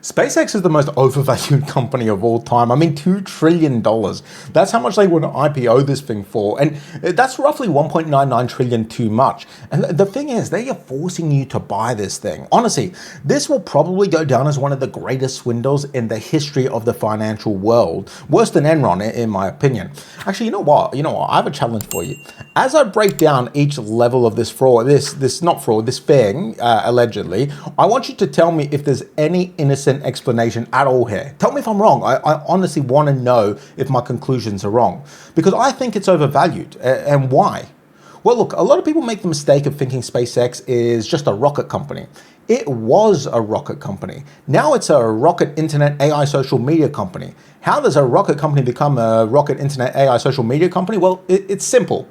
SpaceX is the most overvalued company of all time. I mean, $2 trillion. That's how much they want to IPO this thing for. And that's roughly 1.99 trillion too much. And the thing is, they are forcing you to buy this thing. Honestly, this will probably go down as one of the greatest swindles in the history of the financial world. Worse than Enron, in my opinion. Actually, you know what? I have a challenge for you. As I break down each level of this fraud, this thing, allegedly, I want you to tell me if there's any innocent explanation at all here. Tell me if I'm wrong. I honestly want to know if my conclusions are wrong, because I think it's overvalued. And why? Well, look, a lot of people make the mistake of thinking SpaceX is just a rocket company. It was a rocket company. Now it's a rocket internet AI social media company. How does a rocket company become a rocket internet AI social media company? Well, it's simple.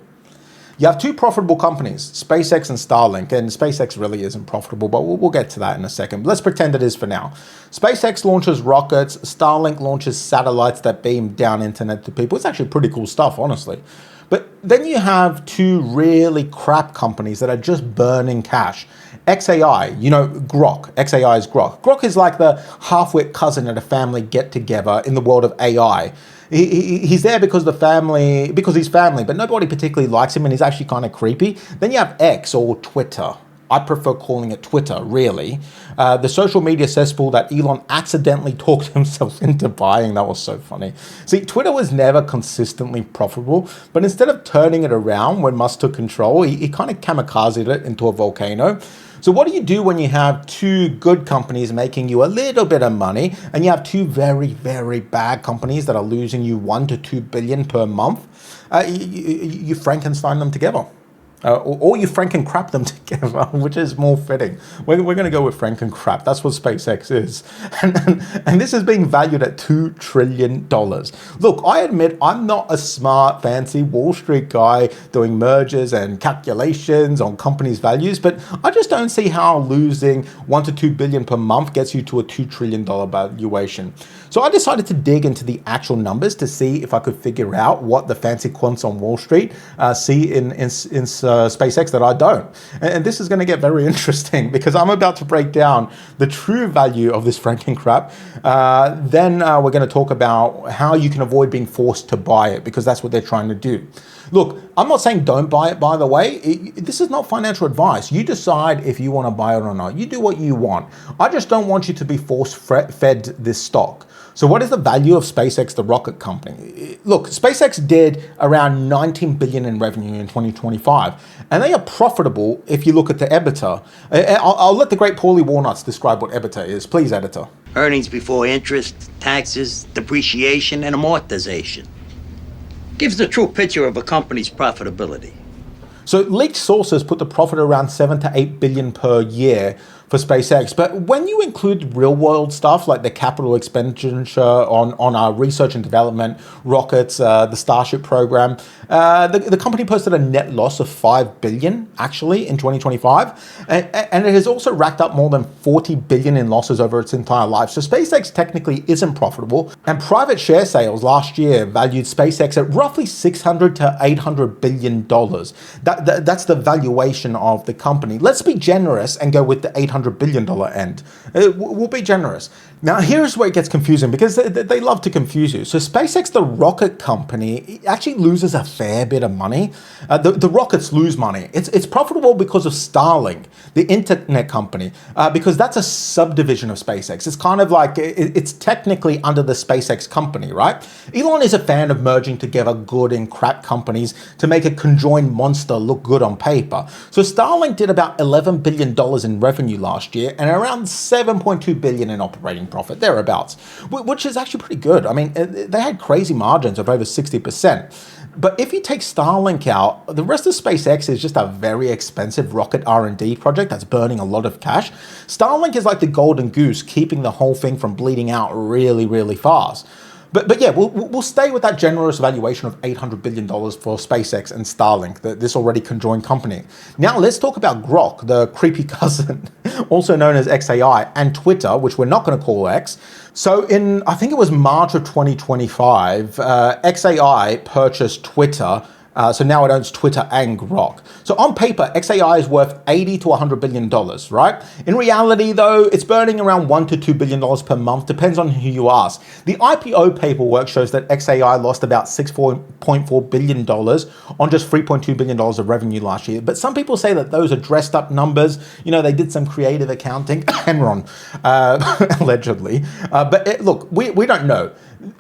You have two profitable companies, SpaceX and Starlink, and SpaceX really isn't profitable, but we'll get to that in a second. Let's pretend it is for now. SpaceX launches rockets, Starlink launches satellites that beam down internet to people. It's actually pretty cool stuff, honestly. But then you have two really crap companies that are just burning cash. xAI, Grok. xAI is Grok. Grok is like the half-wit cousin at a family get-together in the world of AI. He's there because he's family, but nobody particularly likes him and he's actually kind of creepy. Then you have X, or Twitter. I prefer calling it Twitter, really. The social media cesspool that Elon accidentally talked himself into buying. That was so funny. See, Twitter was never consistently profitable, but instead of turning it around when Musk took control, he kind of kamikazed it into a volcano. So what do you do when you have two good companies making you a little bit of money and you have two very, very bad companies that are losing you 1 to 2 billion per month? You Frankenstein them together. Or you Frankenkrap them together, which is more fitting. We're going to go with Frankenkrap. That's what SpaceX is. And this is being valued at $2 trillion. Look, I admit I'm not a smart, fancy Wall Street guy doing mergers and calculations on companies' values, but I just don't see how losing 1 to 2 billion per month gets you to a $2 trillion valuation. So I decided to dig into the actual numbers to see if I could figure out what the fancy quants on Wall Street see in SpaceX that I don't. And this is going to get very interesting because I'm about to break down the true value of this Frankenkrap. Then we're going to talk about how you can avoid being forced to buy it, because that's what they're trying to do. Look, I'm not saying don't buy it, by the way. This is not financial advice. You decide if you want to buy it or not. You do what you want. I just don't want you to be force-fed this stock. So what is the value of SpaceX, the rocket company? Look, SpaceX did around 19 billion in revenue in 2025, and they are profitable if you look at the EBITDA. I'll let the great Paulie Walnuts describe what EBITDA is. Please, editor. Earnings before interest, taxes, depreciation, and amortization. Gives the true picture of a company's profitability. So leaked sources put the profit around 7 to 8 billion per year for SpaceX. But when you include real world stuff like the capital expenditure on our research and development, rockets, the Starship program, the company posted a net loss of 5 billion actually in 2025. And it has also racked up more than 40 billion in losses over its entire life. So SpaceX technically isn't profitable. And private share sales last year valued SpaceX at roughly 600 to 800 billion dollars. That's the valuation of the company. Let's be generous and go with the $800 billion end. We'll be generous. Now, here's where it gets confusing, because they love to confuse you. So SpaceX, the rocket company, actually loses a fair bit of money. The rockets lose money. It's profitable because of Starlink, the internet company, because that's a subdivision of SpaceX. It's kind of like, it's technically under the SpaceX company, right? Elon is a fan of merging together good and crap companies to make a conjoined monster look good on paper. So Starlink did about $11 billion in revenue last year and around 7.2 billion in operating profit, thereabouts, which is actually pretty good. I mean, they had crazy margins of over 60%. But if you take Starlink out, the rest of SpaceX is just a very expensive rocket R&D project that's burning a lot of cash. Starlink is like the golden goose, keeping the whole thing from bleeding out really, really fast. But yeah, we'll stay with that generous valuation of $800 billion for SpaceX and Starlink, this already conjoined company. Now let's talk about Grok, the creepy cousin, also known as xAI, and Twitter, which we're not going to call X. So I think it was March of 2025, xAI purchased Twitter So now it owns Twitter and Grok. So on paper, XAI is worth $80 to $100 billion, right? In reality, though, it's burning around $1 to $2 billion per month, depends on who you ask. The IPO paperwork shows that XAI lost about $6.4 billion on just $3.2 billion of revenue last year. But some people say that those are dressed up numbers. You know, they did some creative accounting, Enron, allegedly. But look, we don't know.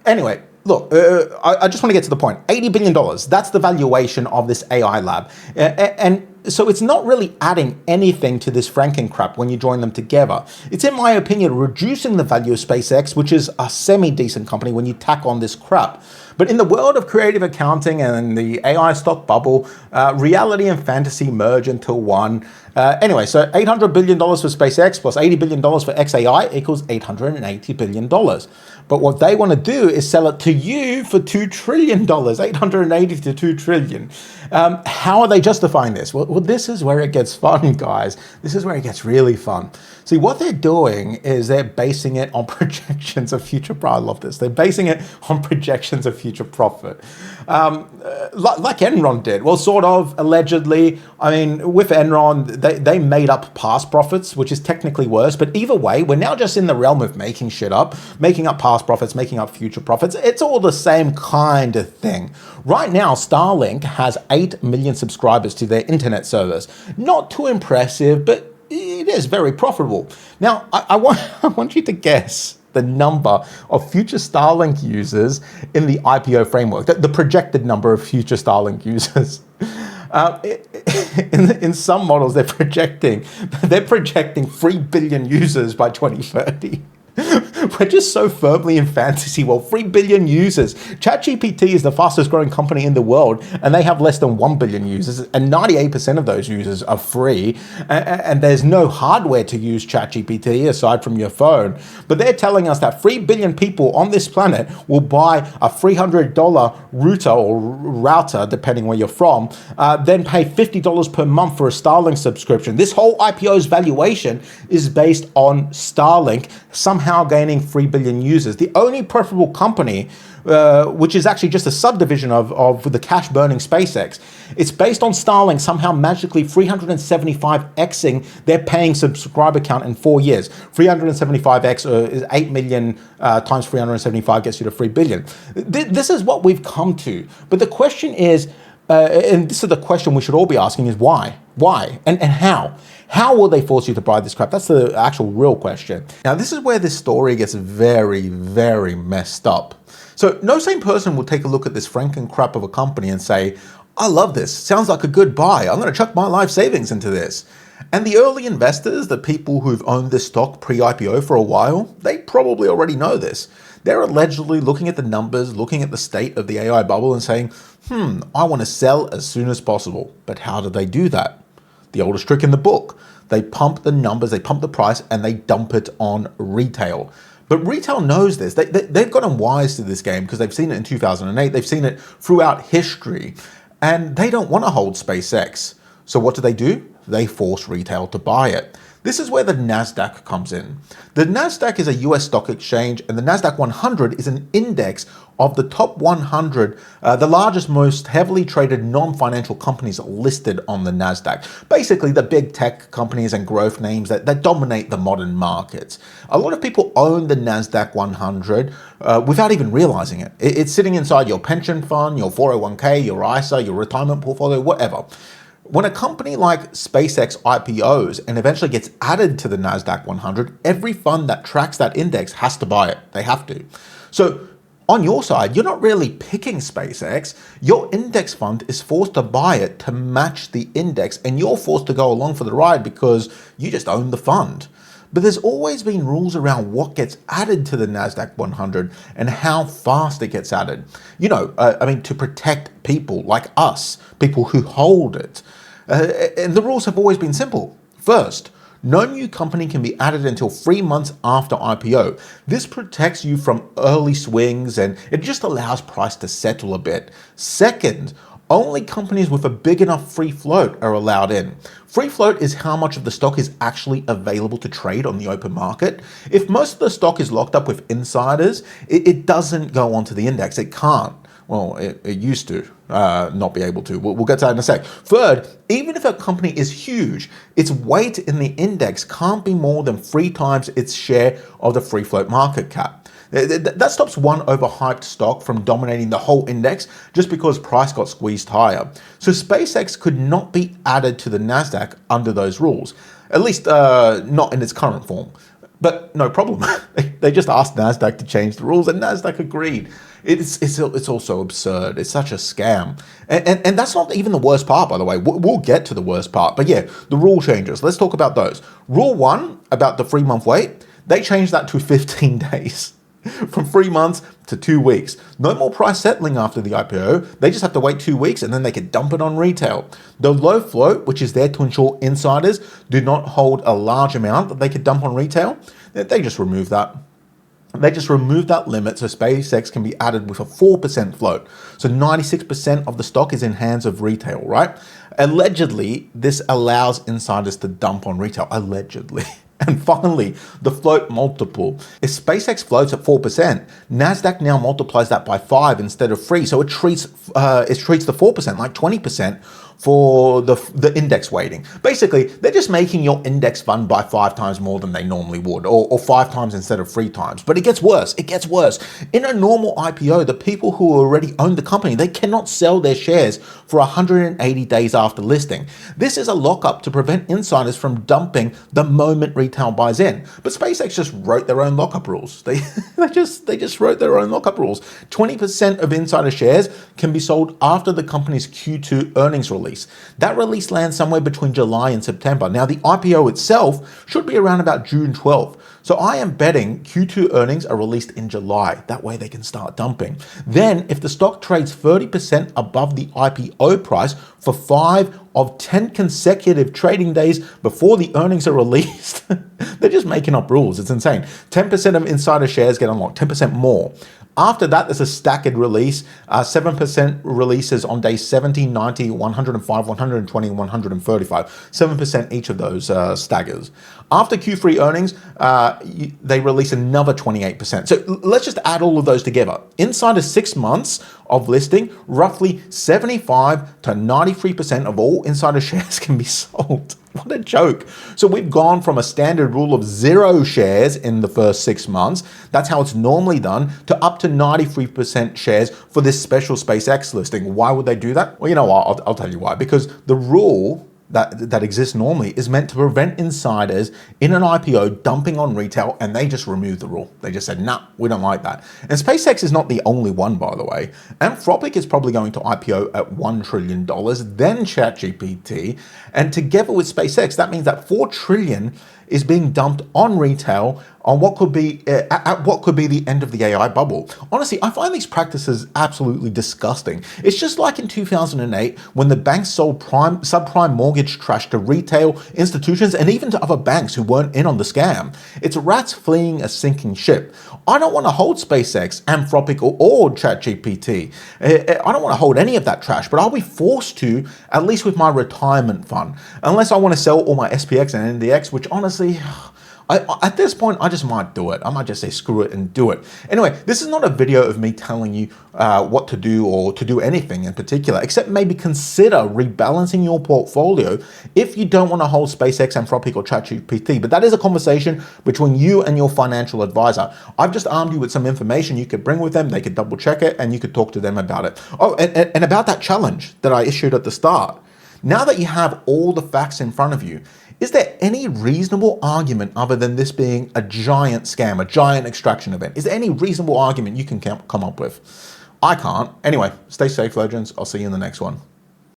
Anyway, look, I just want to get to the point. $80 billion, that's the valuation of this AI lab. And so it's not really adding anything to this Frankenkrap when you join them together. It's, in my opinion, reducing the value of SpaceX, which is a semi-decent company when you tack on this crap. But in the world of creative accounting and the AI stock bubble, reality and fantasy merge into one. Anyway, so $800 billion for SpaceX plus $80 billion for XAI equals $880 billion. But what they want to do is sell it to you for $2 trillion, 880 to 2 trillion. How are they justifying this? Well, this is where it gets fun, guys. This is where it gets really fun. See, what they're doing is they're basing it on projections of future profit. I love this. They're basing it on projections of future profit. Like Enron did. Well, sort of, allegedly. I mean, with Enron, they made up past profits, which is technically worse. But either way, we're now just in the realm of making shit up, making up past profits, making up future profits. It's all the same kind of thing. Right now, Starlink has 8 million subscribers to their internet service. Not too impressive, but it is very profitable. Now, I want you to guess the number of future Starlink users in the IPO framework, the projected number of future Starlink users. In some models, they're projecting 3 billion users by 2030. We're just so firmly in fantasy world. 3 billion users. ChatGPT is the fastest growing company in the world, and they have less than 1 billion users, and 98% of those users are free, and there's no hardware to use ChatGPT aside from your phone. But they're telling us that 3 billion people on this planet will buy a $300 router, depending where you're from, then pay $50 per month for a Starlink subscription. This whole IPO's valuation is based on Starlink somehow gaining 3 billion users. The only preferable company, which is actually just a subdivision of the cash-burning SpaceX, it's based on Starlink somehow magically 375xing their paying subscriber count in 4 years. 375x is 8 million times 375 gets you to 3 billion. This is what we've come to. But the question is, and this is the question we should all be asking, is why? Why? And how? How will they force you to buy this crap? That's the actual real question. Now, this is where this story gets very, very messed up. So no sane person will take a look at this Frankenkrap of a company and say, I love this. Sounds like a good buy. I'm going to chuck my life savings into this. And the early investors, the people who've owned this stock pre-IPO for a while, they probably already know this. They're allegedly looking at the numbers, looking at the state of the AI bubble and saying, I want to sell as soon as possible. But how do they do that? The oldest trick in the book. They pump the numbers, they pump the price, and they dump it on retail. But retail knows this. They've gotten wise to this game because they've seen it in 2008. They've seen it throughout history. And they don't want to hold SpaceX. So what do? They force retail to buy it. This is where the NASDAQ comes in. The NASDAQ is a US stock exchange, and the NASDAQ 100 is an index of the top 100, the largest, most heavily traded non-financial companies listed on the NASDAQ. Basically, the big tech companies and growth names that dominate the modern markets. A lot of people own the NASDAQ 100 without even realizing it. It's sitting inside your pension fund, your 401k, your ISA, your retirement portfolio, whatever. When a company like SpaceX IPOs and eventually gets added to the NASDAQ 100, every fund that tracks that index has to buy it. They have to. So on your side, you're not really picking SpaceX. Your index fund is forced to buy it to match the index, and you're forced to go along for the ride because you just own the fund. But there's always been rules around what gets added to the NASDAQ 100 and how fast it gets added. To protect people like us, people who hold it. And the rules have always been simple. First, no new company can be added until 3 months after IPO. This protects you from early swings and it just allows price to settle a bit. Second, only companies with a big enough free float are allowed in. Free float is how much of the stock is actually available to trade on the open market. If most of the stock is locked up with insiders, it doesn't go onto the index. It can't. Well, it used to not be able to. We'll get to that in a sec. Third, even if a company is huge, its weight in the index can't be more than 3 times its share of the free float market cap. That stops one overhyped stock from dominating the whole index just because price got squeezed higher. So SpaceX could not be added to the NASDAQ under those rules, at least not in its current form. But no problem. They just asked NASDAQ to change the rules and NASDAQ agreed. It's also absurd. It's such a scam. And that's not even the worst part, by the way. We'll get to the worst part. But yeah, the rule changes. Let's talk about those. Rule 1 about the 3-month wait, they changed that to 15 days. From 3 months to 2 weeks. No more price settling after the IPO. They just have to wait 2 weeks and then they can dump it on retail. The low float, which is there to ensure insiders do not hold a large amount that they could dump on retail, they just remove that. They just removed that limit so SpaceX can be added with a 4% float. So 96% of the stock is in hands of retail, right? Allegedly, this allows insiders to dump on retail. Allegedly. And finally, the float multiple. If SpaceX floats at 4%, NASDAQ now multiplies that by 5 instead of 3. So it treats the 4% like 20% for the index weighting. Basically, they're just making your index fund by 5 times more than they normally would, or 5 times instead of 3 times. But it gets worse. It gets worse. In a normal IPO, the people who already own the company, they cannot sell their shares for 180 days after listing. This is a lockup to prevent insiders from dumping the moment retail buys in. But SpaceX just wrote their own lockup rules. They just wrote their own lockup rules. 20% of insider shares can be sold after the company's Q2 earnings release. That release lands somewhere between July and September. Now, the IPO itself should be around about June 12th. So I am betting Q2 earnings are released in July. That way they can start dumping. Then, if the stock trades 30% above the IPO price for 5 of 10 consecutive trading days before the earnings are released, they're just making up rules. It's insane. 10% of insider shares get unlocked, 10% more. After that, there's a staggered release. 7% releases on day 70, 90, 105, 120, and 135. 7% each of those staggers. After Q3 earnings, they release another 28%. So let's just add all of those together. Inside of 6 months of listing, roughly 75 to 93% of all insider shares can be sold. What a joke. So we've gone from a standard rule of 0 shares in the first 6 months, that's how it's normally done, to up to 93% shares for this special SpaceX listing. Why would they do that? Well, you know what, I'll tell you why. Because the rule that exists normally is meant to prevent insiders in an IPO dumping on retail, and they just removed the rule. They just said, nah, we don't like that. And SpaceX is not the only one, by the way. Anthropic is probably going to IPO at $1 trillion, then ChatGPT, and together with SpaceX, that means that $4 trillion is being dumped on retail on what could be at what could be the end of the AI bubble. Honestly, I find these practices absolutely disgusting. It's just like in 2008 when the banks sold subprime mortgage trash to retail institutions and even to other banks who weren't in on the scam. It's rats fleeing a sinking ship. I don't want to hold SpaceX, Anthropic, or ChatGPT. I don't want to hold any of that trash, but I'll be forced to, at least with my retirement fund, unless I want to sell all my SPX and NDX, which honestly, at this point, I just might do it. I might just say screw it and do it. Anyway, this is not a video of me telling you what to do or to do anything in particular, except maybe consider rebalancing your portfolio if you don't want to hold SpaceX, Anthropic, or ChatGPT. But that is a conversation between you and your financial advisor. I've just armed you with some information you could bring with them. They could double check it and you could talk to them about it. Oh, and about that challenge that I issued at the start. Now that you have all the facts in front of you, is there any reasonable argument other than this being a giant scam, a giant extraction event? Is there any reasonable argument you can come up with? I can't. Anyway, stay safe, legends. I'll see you in the next one.